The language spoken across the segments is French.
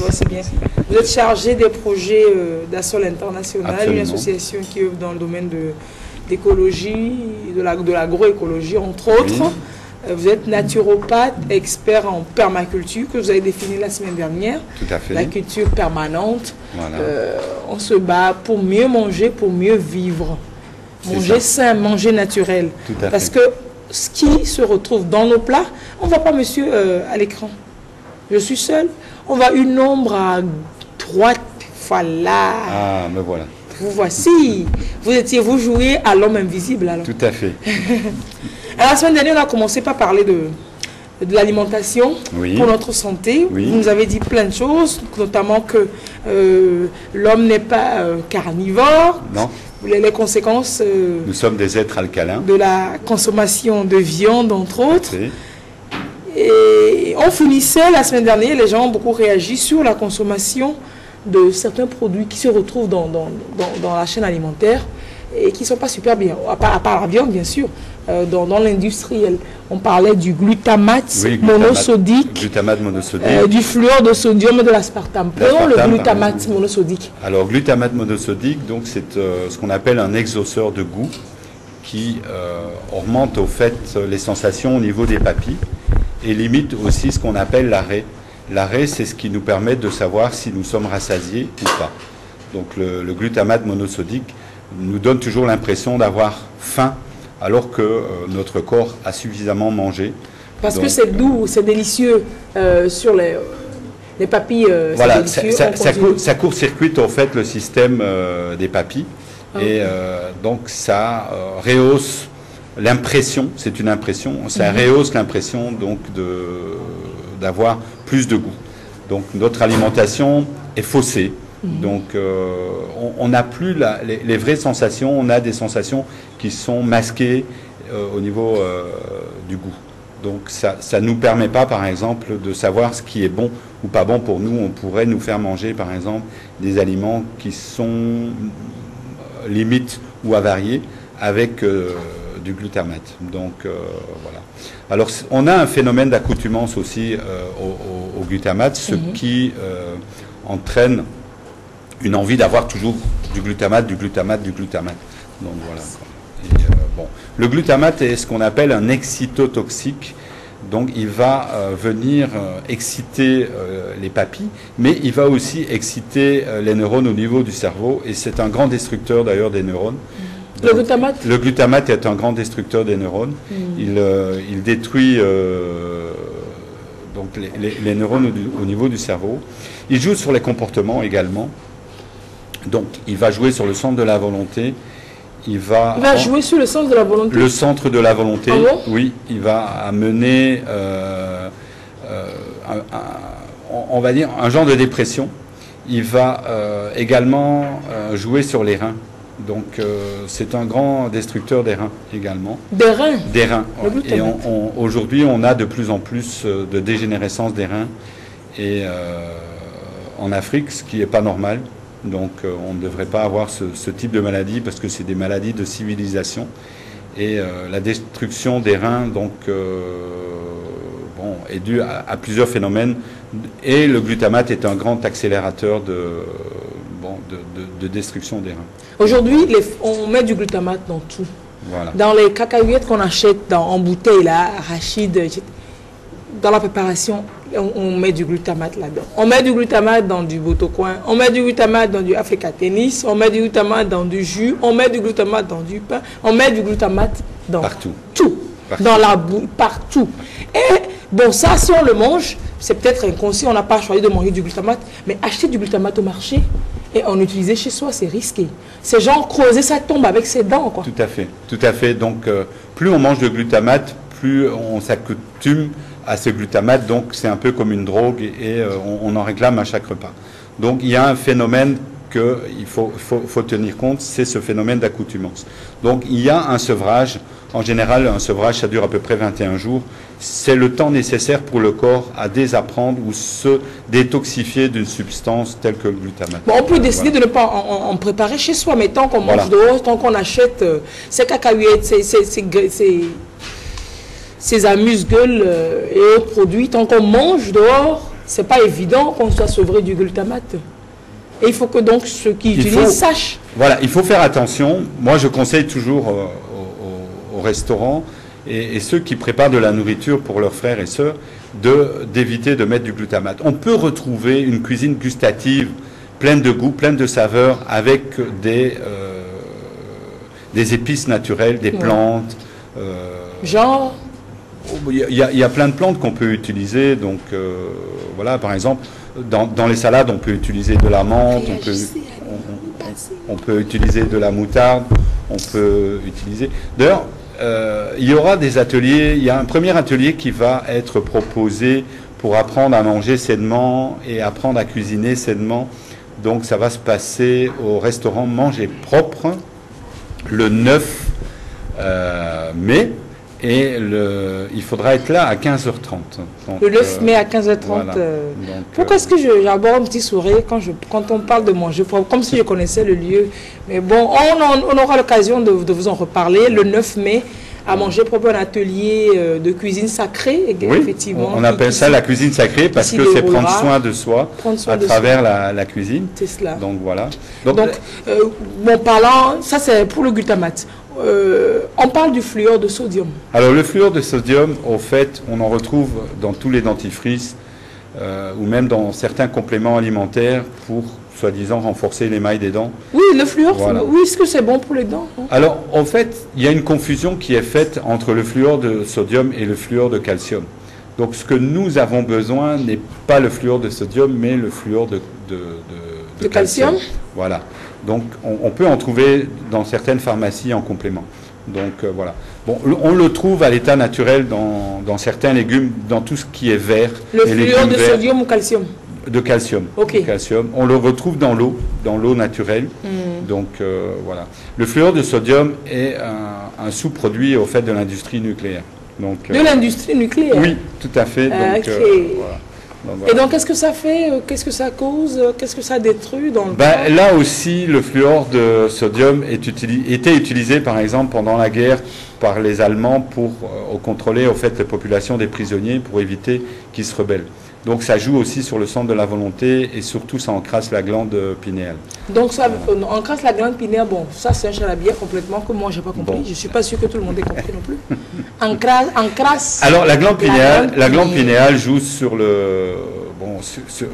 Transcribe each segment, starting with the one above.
Ouais, c'est bien. Vous êtes chargé des projets d'Assol International, Absolument. une association qui œuvre dans le domaine d'écologie, de l'agroécologie, entre autres. Oui. Vous êtes naturopathe, expert en permaculture, que vous avez défini la semaine dernière. Tout à fait. La culture permanente. Voilà. On se bat pour mieux manger, pour mieux vivre. Manger sain, manger naturel. Tout à Parce fait. que ce qui se retrouve dans nos plats, on ne voit pas monsieur à l'écran. Je suis seul. On voit une ombre à droite, voilà. Ah, me voilà. Vous voici. Vous jouez à l'homme invisible alors. Tout à fait. Alors, la semaine dernière, on a commencé par parler de l'alimentation Oui. pour notre santé. Oui. Vous nous avez dit plein de choses, notamment que l'homme n'est pas carnivore. Non, Les conséquences nous sommes des êtres alcalins. de la consommation de viande, entre autres. C'est- Et on finissait la semaine dernière, les gens ont beaucoup réagi sur la consommation de certains produits qui se retrouvent dans la chaîne alimentaire et qui ne sont pas super bien, à part la viande bien sûr, dans l'industriel. On parlait du glutamate, Oui, glutamate. monosodique, Glutamate monosodique. du fluor de sodium et de l'aspartame. Prenons le L'aspartame, glutamate par monosodique. Alors, glutamate monosodique, donc c'est ce qu'on appelle un exauceur de goût qui augmente au fait les sensations au niveau des papilles et limite aussi ce qu'on appelle l'arrêt. L'arrêt, c'est ce qui nous permet de savoir si nous sommes rassasiés ou pas. Donc le glutamate monosodique nous donne toujours l'impression d'avoir faim alors que notre corps a suffisamment mangé. Parce que Donc, c'est doux, c'est délicieux sur les papilles. Voilà, c'est délicieux, on continue. ça court-circuite en fait le système des papilles et donc ça rehausse l'impression, c'est une impression, ça rehausse l'impression donc d'avoir plus de goût. Donc notre alimentation est faussée. Donc on n'a plus les vraies sensations, on a des sensations qui sont masquées au niveau du goût. Donc ça ne nous permet pas, par exemple, de savoir ce qui est bon ou pas bon pour nous. On pourrait nous faire manger, par exemple, des aliments qui sont limites ou avariés avec du glutamate. Donc voilà. Alors on a un phénomène d'accoutumance aussi au glutamate, ce qui entraîne une envie d'avoir toujours du glutamate, du glutamate, du glutamate. Donc voilà. Et, bon. Le glutamate est ce qu'on appelle un excitotoxique. Donc il va venir exciter les papilles, mais il va aussi exciter les neurones au niveau du cerveau. Et c'est un grand destructeur d'ailleurs des neurones. Le glutamate. Le glutamate est un grand destructeur des neurones. Il détruit donc les neurones au niveau du cerveau. Il joue sur les comportements également. Donc, il va jouer sur le centre de la volonté. Il va jouer sur le sens de la volonté. Le centre de la volonté, Ah bon? oui. Il va amener, on va dire, un genre de dépression. Il va également jouer sur les reins. Donc, c'est un grand destructeur des reins également. Des reins. Des reins. Le Ouais. Et glutamate. aujourd'hui, on a de plus en plus de dégénérescence des reins. Et en Afrique, ce qui n'est pas normal. Donc, on ne devrait pas avoir ce type de maladie parce que c'est des maladies de civilisation. Et la destruction des reins, donc, bon, est due à plusieurs phénomènes. Et le glutamate est un grand accélérateur de destruction des reins. Aujourd'hui, on met du glutamate dans tout. Voilà. Dans les cacahuètes qu'on achète en bouteille, là, arachide, etc. Dans la préparation, on met du glutamate là-dedans. On met du glutamate dans du botocoin, on met du glutamate dans du Africa Tennis, on met du glutamate dans du jus, on met du glutamate dans du pain, on met du glutamate dans Partout. tout. Partout. Dans la boue, partout. Et bon, ça, si on le mange, c'est peut-être inconscient, on n'a pas choisi de manger du glutamate, mais acheter du glutamate au marché et en utiliser chez soi, c'est risqué. C'est genre creuser sa tombe avec ses dents, quoi. Tout à fait. Tout à fait. Donc, plus on mange de glutamate, plus on s'accoutume à ce glutamate. Donc, c'est un peu comme une drogue et on en réclame à chaque repas. Donc, il y a un phénomène qu'il faut tenir compte, c'est ce phénomène d'accoutumance. Donc, il y a un sevrage. En général, un sevrage, ça dure à peu près 21 jours. C'est le temps nécessaire pour le corps à désapprendre ou se détoxifier d'une substance telle que le glutamate. Bon, on peut décider de ne pas en préparer chez soi, mais tant qu'on Voilà. mange dehors, tant qu'on achète ces cacahuètes, ces amuse-gueules et autres produits, tant qu'on mange dehors, c'est pas évident qu'on soit sevré du glutamate. Et il faut que donc ceux qui utilisent sachent. Voilà, il faut faire attention. Moi, je conseille toujours aux restaurants et ceux qui préparent de la nourriture pour leurs frères et sœurs d'éviter de mettre du glutamate. On peut retrouver une cuisine gustative pleine de goût, pleine de saveurs, avec des épices naturelles, des plantes. Genre il y a plein de plantes qu'on peut utiliser. Donc, voilà, par exemple, dans les salades, on peut utiliser de la menthe, on peut utiliser de la moutarde, on peut utiliser... D'ailleurs, il y aura des ateliers, il y a un premier atelier qui va être proposé pour apprendre à manger sainement et apprendre à cuisiner sainement. Donc, ça va se passer au restaurant Manger Propre le 9 mai. Et il faudra être là à 15h30. Donc, le 9 mai à 15h30. Voilà. Pourquoi est-ce que j'aborde un petit sourire quand on parle de manger propre, comme si je connaissais le lieu. Mais bon, on aura l'occasion de vous en reparler. Le 9 mai, à Manger Propre, un atelier de cuisine sacrée. Oui, effectivement. On appelle ça la cuisine sacrée parce que c'est prendre soin de soi à travers la cuisine. C'est cela. Donc voilà. Donc bon, parlant, ça c'est pour le glutamate. On parle du fluor de sodium. Alors le fluor de sodium, au fait, on en retrouve dans tous les dentifrices ou même dans certains compléments alimentaires pour, soi-disant, renforcer l'émail des dents. Oui, le fluor, voilà. Oui, est-ce que c'est bon pour les dents? Alors, en fait, il y a une confusion qui est faite entre le fluor de sodium et le fluor de calcium. Donc, ce que nous avons besoin n'est pas le fluor de sodium, mais le fluor de calcium. Voilà. Donc, on peut en trouver dans certaines pharmacies en complément. Donc, voilà. Bon, on le trouve à l'état naturel dans certains légumes, dans tout ce qui est vert. Le fluor de sodium ou calcium? De calcium. Ok. De calcium. On le retrouve dans l'eau naturelle. Donc, voilà. Le fluor de sodium est un sous-produit, au fait, de l'industrie nucléaire. Donc, de l'industrie nucléaire? Oui, tout à fait. Donc, voilà. Donc, voilà. Et donc, qu'est-ce que ça fait? Qu'est-ce que ça cause? Qu'est-ce que ça détruit dans le corps? Là aussi, le fluor de sodium était utilisé, par exemple, pendant la guerre par les Allemands pour contrôler, au fait, les populations des prisonniers pour éviter qu'ils se rebellent. Donc, ça joue aussi sur le centre de la volonté et surtout, ça encrasse la glande pinéale. Donc, ça encrasse la glande pinéale. Bon, ça, c'est un charabia complètement que moi, je n'ai pas compris. Bon. Je ne suis pas sûr que tout le monde ait compris non plus. Encrasse. Alors, la glande pinéale joue sur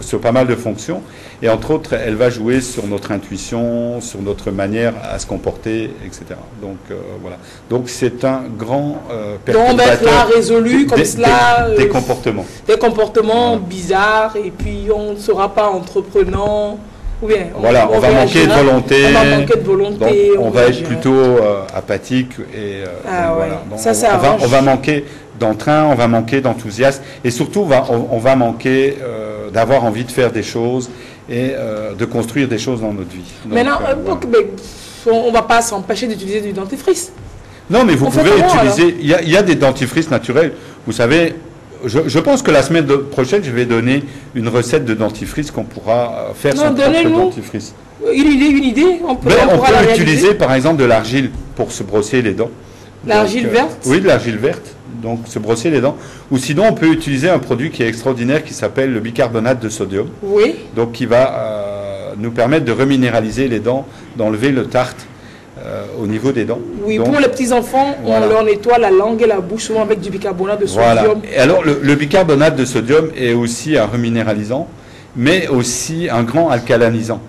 sur pas mal de fonctions. Et entre autres, elle va jouer sur notre intuition, sur notre manière à se comporter, etc. Donc, voilà. Donc, c'est un grand perturbateur. Donc, on va être là résolu comme cela. Des comportements. Des comportements bizarres, et puis on ne sera pas entreprenant. Ou bien, voilà, on va manquer de volonté. On va manquer de volonté. Donc, on va être plutôt apathique. Et, voilà. Donc, ça on va manquer d'entrain, on va manquer d'enthousiasme. Et surtout, on va manquer d'avoir envie de faire des choses et de construire des choses dans notre vie. Donc, maintenant, on ne va pas s'empêcher d'utiliser du dentifrice. Non, mais vous pouvez utiliser... Il y a des dentifrices naturels. Vous savez... Je pense que la semaine prochaine, je vais donner une recette de dentifrice qu'on pourra faire son propre dentifrice. Une idée on peut utiliser par exemple de l'argile pour se brosser les dents. L'argile verte? Oui, de l'argile verte, donc se brosser les dents. Ou sinon, on peut utiliser un produit qui est extraordinaire qui s'appelle le bicarbonate de sodium. Oui. Donc qui va nous permettre de reminéraliser les dents, d'enlever le tartre au niveau des dents. Oui, donc, pour les petits-enfants, voilà. On leur nettoie la langue et la bouche souvent avec du bicarbonate de sodium. Voilà. Et alors, le bicarbonate de sodium est aussi un reminéralisant, mais aussi un grand alcalinisant.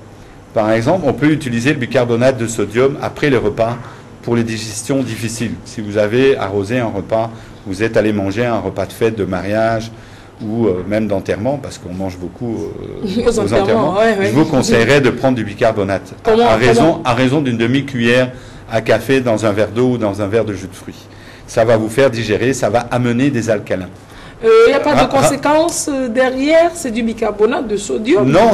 Par exemple, on peut utiliser le bicarbonate de sodium après les repas pour les digestions difficiles. Si vous avez arrosé un repas, vous êtes allé manger un repas de fête, de mariage, ou même d'enterrement, parce qu'on mange beaucoup aux enterrements, je vous conseillerais de prendre du bicarbonate à raison d'une demi-cuillère à café dans un verre d'eau ou dans un verre de jus de fruits. Ça va vous faire digérer, ça va amener des alcalins. Il n'y a pas de conséquences derrière, c'est du bicarbonate de sodium? Non,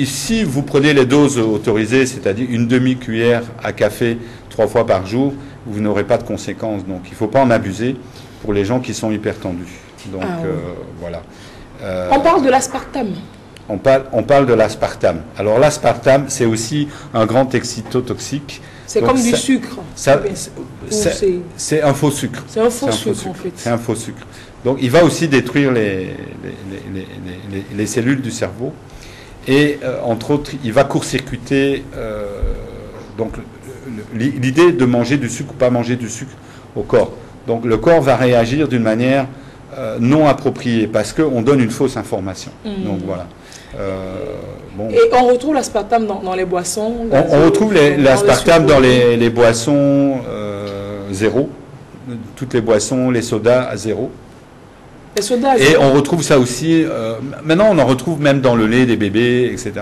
si vous prenez les doses autorisées, c'est-à-dire une demi-cuillère à café 3 fois par jour, vous n'aurez pas de conséquences. Donc il ne faut pas en abuser pour les gens qui sont hypertendus. Donc voilà. On parle de l'aspartame. On parle de l'aspartame. Alors l'aspartame, c'est aussi un grand excitotoxique. C'est comme du sucre. C'est un faux sucre. C'est un faux sucre en fait. C'est un faux sucre. Donc il va aussi détruire les cellules du cerveau. Et entre autres, il va court-circuiter donc l'idée de manger du sucre ou pas manger du sucre au corps. Donc le corps va réagir d'une manière non appropriée parce qu'on donne une fausse information. Donc voilà. Bon. Et on retrouve l'aspartame dans les boissons. On retrouve l'aspartame dans les boissons zéro. Toutes les boissons, les sodas à zéro. Les sodas à zéro. Et on retrouve ça aussi, maintenant on en retrouve même dans le lait des bébés, etc.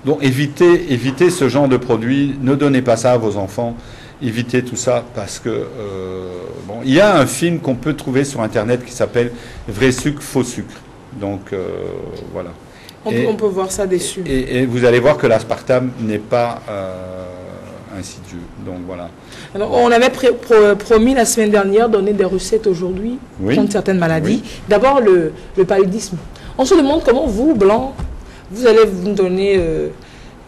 Donc évitez ce genre de produits, ne donnez pas ça à vos enfants, évitez tout ça parce que, bon, il y a un film qu'on peut trouver sur Internet qui s'appelle « Vrai sucre, faux sucre ». Donc voilà. On peut voir ça dessus. Et vous allez voir que l'aspartame n'est pas insidieux. Donc voilà. Alors, on avait promis la semaine dernière de donner des recettes aujourd'hui contre certaines maladies. Oui. D'abord, le paludisme. On se demande comment vous, Blanc, vous allez vous donner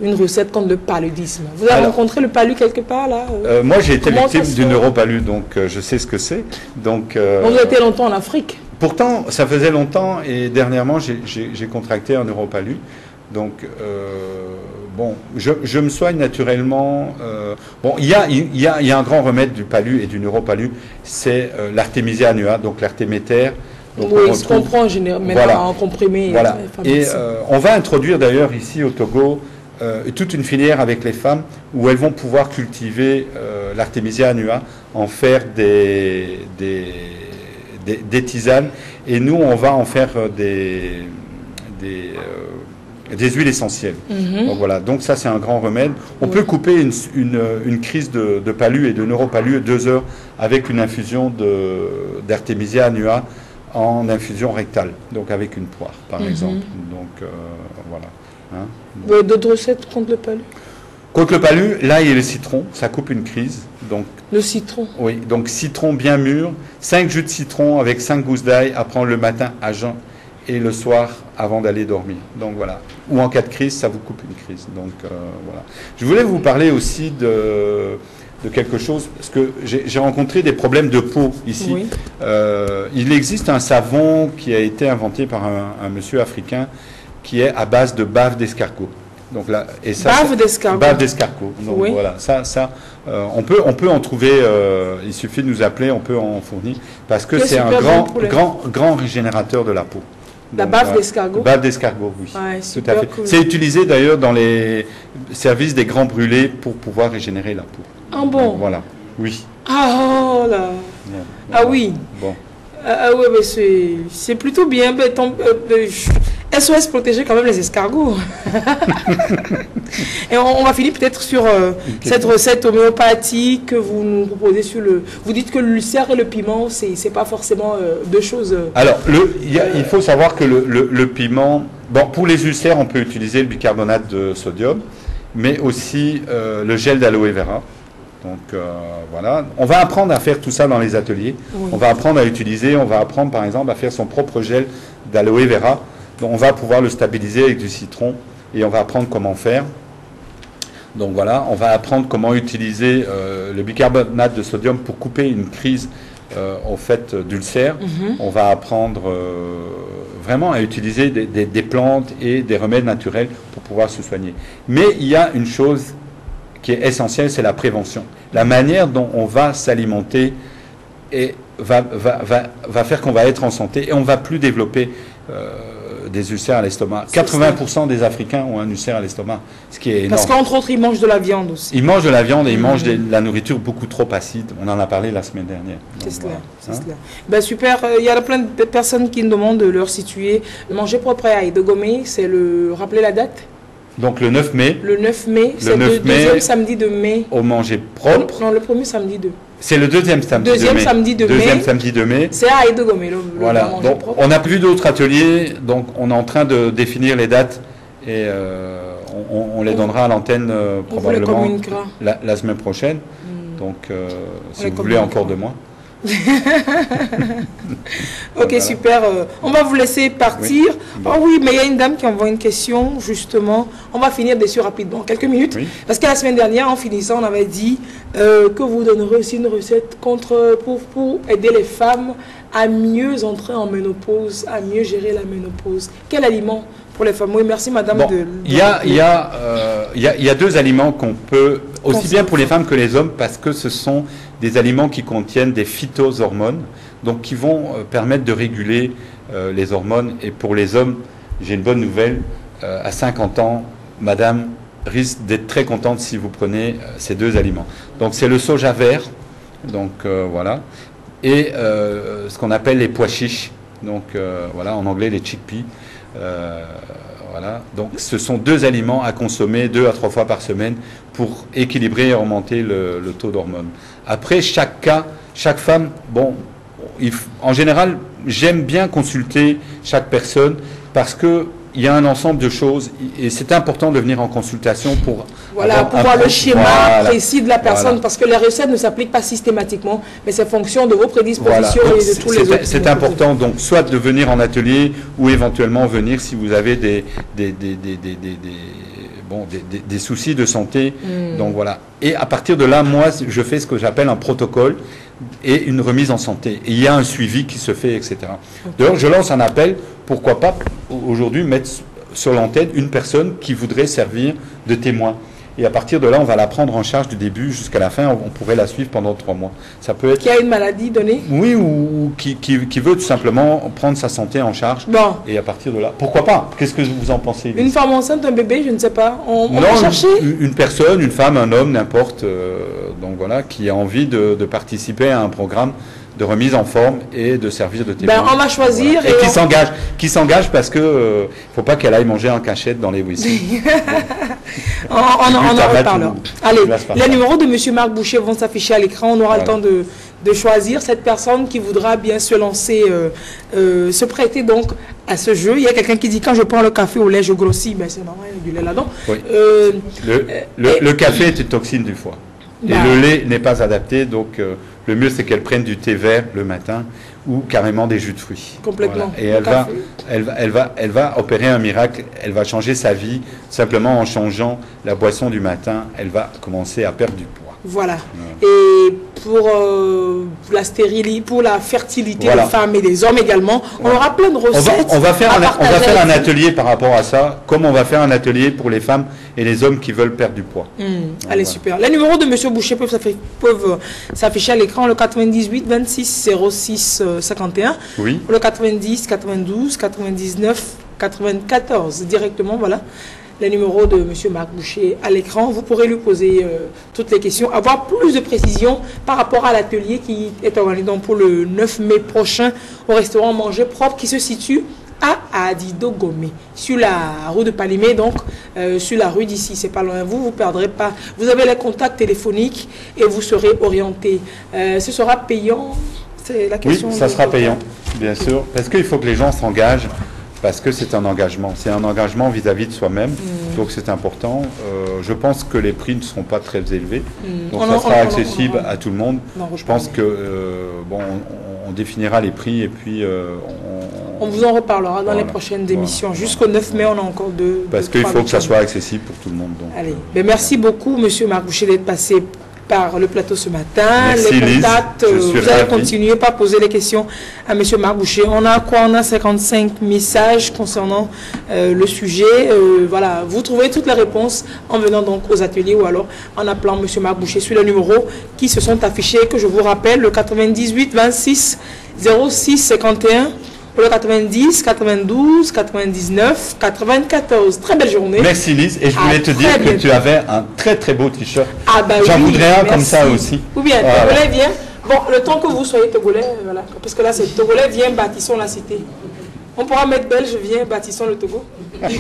une recette contre le paludisme. Vous avez rencontré le palu quelque part là Moi, j'ai été victime du neuropalu, donc je sais ce que c'est. Donc, vous avez été longtemps en Afrique. Pourtant, ça faisait longtemps et dernièrement, j'ai contracté un neuropalu. Donc, bon, je me soigne naturellement. Bon, il y a un grand remède du palu et du neuropalu, c'est l'Artemisia annua, donc l'artéméter. Oui, ce qu'on prend généralement en comprimé. Voilà. Et on va introduire d'ailleurs ici au Togo toute une filière avec les femmes où elles vont pouvoir cultiver l'Artemisia annua, en faire des tisanes. Et nous, on va en faire des huiles essentielles. Donc voilà, donc ça c'est un grand remède. On peut couper une crise de palu et de neuropalu 2 heures avec une infusion d'Artemisia annua en infusion rectale, donc avec une poire par exemple. Donc voilà. Hein. D'autres recettes contre le palu? Contre le palu, l'ail et le citron, ça coupe une crise. Donc, le citron? Oui, donc citron bien mûr, 5 jus de citron avec 5 gousses d'ail à prendre le matin à jeun et le soir avant d'aller dormir. Donc voilà. Ou en cas de crise, ça vous coupe une crise. Donc voilà. Je voulais vous parler aussi de quelque chose, parce que j'ai rencontré des problèmes de peau ici. Oui. Il existe un savon qui a été inventé par un monsieur africain qui est à base de bave d'escargot. Donc là, et ça, bave d'escargot. Bave d'escargot. Donc oui. Voilà, on peut en trouver. Il suffit de nous appeler, on peut en fournir parce que c'est un grand régénérateur de la peau. La bave d'escargot. Bave d'escargot, oui. Ouais, tout à fait. Cool. C'est utilisé d'ailleurs dans les services des grands brûlés pour pouvoir régénérer la peau. Ah bon. Donc, voilà. Oui. Ah oh là. Bien, ah oui. Bon. Ah oui, mais c'est plutôt bien. SOS protéger quand même les escargots. Et on va finir peut-être sur cette recette homéopathique que vous nous proposez sur le... Vous dites que l'ulcère et le piment, c'est pas forcément deux choses... Alors, il faut savoir que le piment... Bon, pour les ulcères, on peut utiliser le bicarbonate de sodium, mais aussi le gel d'aloe vera. Donc voilà, on va apprendre à faire tout ça dans les ateliers. Oui. On va apprendre à utiliser, on va apprendre par exemple à faire son propre gel d'aloe vera. Donc on va pouvoir le stabiliser avec du citron et on va apprendre comment faire. Donc voilà, on va apprendre comment utiliser le bicarbonate de sodium pour couper une crise en fait d'ulcère. On va apprendre vraiment à utiliser des plantes et des remèdes naturels pour pouvoir se soigner. Mais il y a une chose qui est essentielle, c'est la prévention. La manière dont on va s'alimenter va faire qu'on va être en santé et on ne va plus développer des ulcères à l'estomac. 80% des Africains ont un ulcère à l'estomac, ce qui est énorme. Parce qu'entre autres, ils mangent de la viande aussi. Ils mangent de la viande et ils mangent de la nourriture beaucoup trop acide. On en a parlé la semaine dernière. C'est cela. Voilà. Ben, super. Il y a plein de personnes qui nous demandent de leur situer. Manger propre à Aïdogomé, c'est le... Rappelez la date? Donc le 9 mai. Le 9 mai, c'est le deuxième samedi de mai. Au manger propre. Non, le premier samedi de. C'est le deuxième samedi de mai. Deuxième samedi de mai. C'est à Aïdogomé. Voilà. Donc on n'a plus d'autres ateliers, donc on est en train de définir les dates et on les donnera à l'antenne probablement la semaine prochaine. Donc si vous voulez encore de moi. Ok, voilà. Super. On va vous laisser partir. Oui. Oh oui, mais il y a une dame qui envoie une question, justement. On va finir dessus rapidement, quelques minutes. Oui. Parce que la semaine dernière, en finissant, on avait dit que vous donnerez aussi une recette pour aider les femmes à mieux entrer en ménopause, à mieux gérer la ménopause? Quel aliment pour les femmes? Oui, merci madame. Bon, il y a deux aliments qu'on peut, aussi bien pour les femmes que les hommes, parce que ce sont des aliments qui contiennent des phytohormones, donc qui vont permettre de réguler les hormones. Et pour les hommes, j'ai une bonne nouvelle, à 50 ans, madame risque d'être très contente si vous prenez ces deux aliments. Donc c'est le soja vert, donc voilà, et ce qu'on appelle les pois chiches, donc voilà, en anglais les chickpeas. Voilà. Donc ce sont deux aliments à consommer 2 à 3 fois par semaine pour équilibrer et augmenter le taux d'hormones. Après, chaque cas, chaque femme, bon, en général, j'aime bien consulter chaque personne parce que il y a un ensemble de choses et c'est important de venir en consultation pour voir le schéma précis de la personne, parce que les recettes ne s'appliquent pas systématiquement, mais c'est fonction de vos prédispositions et de tous les autres. C'est important donc soit de venir en atelier ou éventuellement venir si vous avez des soucis de santé. Donc voilà. Et à partir de là, moi, je fais ce que j'appelle un protocole et une remise en santé. Et il y a un suivi qui se fait, etc. D'ailleurs, je lance un appel, pourquoi pas aujourd'hui mettre sur l'antenne une personne qui voudrait servir de témoin. Et à partir de là, on va la prendre en charge du début jusqu'à la fin. On pourrait la suivre pendant 3 mois. Ça peut être... Qui a une maladie donnée? Oui, ou qui veut tout simplement prendre sa santé en charge. Bon. Et à partir de là, pourquoi pas? Qu'est-ce que vous en pensez, Lise? Une femme enceinte, un bébé, je ne sais pas. On va chercher une personne, une femme, un homme, n'importe. Donc voilà, qui a envie de participer à un programme de remise en forme et de servir de témoin. On va choisir. Voilà. Et qui s'engage parce que faut pas qu'elle aille manger en cachette dans les whisky. on en reparlera. Allez, les numéros de M. Marc Boucher vont s'afficher à l'écran. On aura le temps de choisir cette personne qui voudra bien se lancer, se prêter donc à ce jeu. Il y a quelqu'un qui dit, quand je prends le café au lait, je grossis. Ben, c'est normal, il y a du lait là-dedans. Oui. Le café est une toxine du foie. Et le lait n'est pas adapté, donc le mieux c'est qu'elle prenne du thé vert le matin ou carrément des jus de fruits. Complètement. Voilà. Et elle va opérer un miracle, elle va changer sa vie simplement en changeant la boisson du matin, elle va commencer à perdre du poids. Voilà. Et pour la fertilité des femmes et des hommes également, on aura plein de recettes. On va faire un atelier par rapport à ça, comme on va faire un atelier pour les femmes et les hommes qui veulent perdre du poids. Allez, super. Les numéros de M. Boucher peuvent s'afficher à l'écran, le 98 26 06 51, oui. Le 90 92 99 94, directement, voilà. Les numéros de M. Marc Boucher à l'écran. Vous pourrez lui poser toutes les questions, avoir plus de précisions par rapport à l'atelier qui est organisé donc pour le 9 mai prochain au restaurant Manger Propre qui se situe à Adido Gomé, sur la rue de Palimé, donc sur la rue d'ici, c'est pas loin. Vous ne perdrez pas. Vous avez les contacts téléphoniques et vous serez orienté. Ce sera payant? C'est la question. Oui, ça sera payant, bien sûr, parce qu'il faut que les gens s'engagent. Parce que c'est un engagement. C'est un engagement vis-à-vis de soi-même. Donc c'est important. Je pense que les prix ne seront pas très élevés. Donc ça sera accessible à tout le monde. Je pense que on définira les prix et puis on vous en reparlera dans les prochaines émissions. Jusqu'au 9 mai, on a encore parce qu'il faut que ça soit accessible pour tout le monde. Donc, allez. Merci beaucoup, M. Marc Boucher, d'être passé par le plateau ce matin. Merci, les contacts, vous allez continuer par poser les questions à M. Marc Boucher. On a quoi? On a 55 messages concernant le sujet. Voilà, vous trouvez toutes les réponses en venant donc aux ateliers ou alors en appelant M. Marc Boucher sur les numéros qui se sont affichés, que je vous rappelle, le 98 26 06 51. Pour le 90, 92, 99, 94. Très belle journée. Merci Lise. Et je voulais te dire que tu avais un très très beau t-shirt. J'en voudrais un comme ça aussi. Ou bien, Togolais, viens. Bon, le temps que vous soyez Togolais, voilà. Parce que là, c'est Togolais, viens, bâtissons la cité. On pourra mettre Belge, viens, bâtissons le Togo. Allez,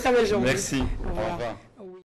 très belle journée. Merci. Au revoir.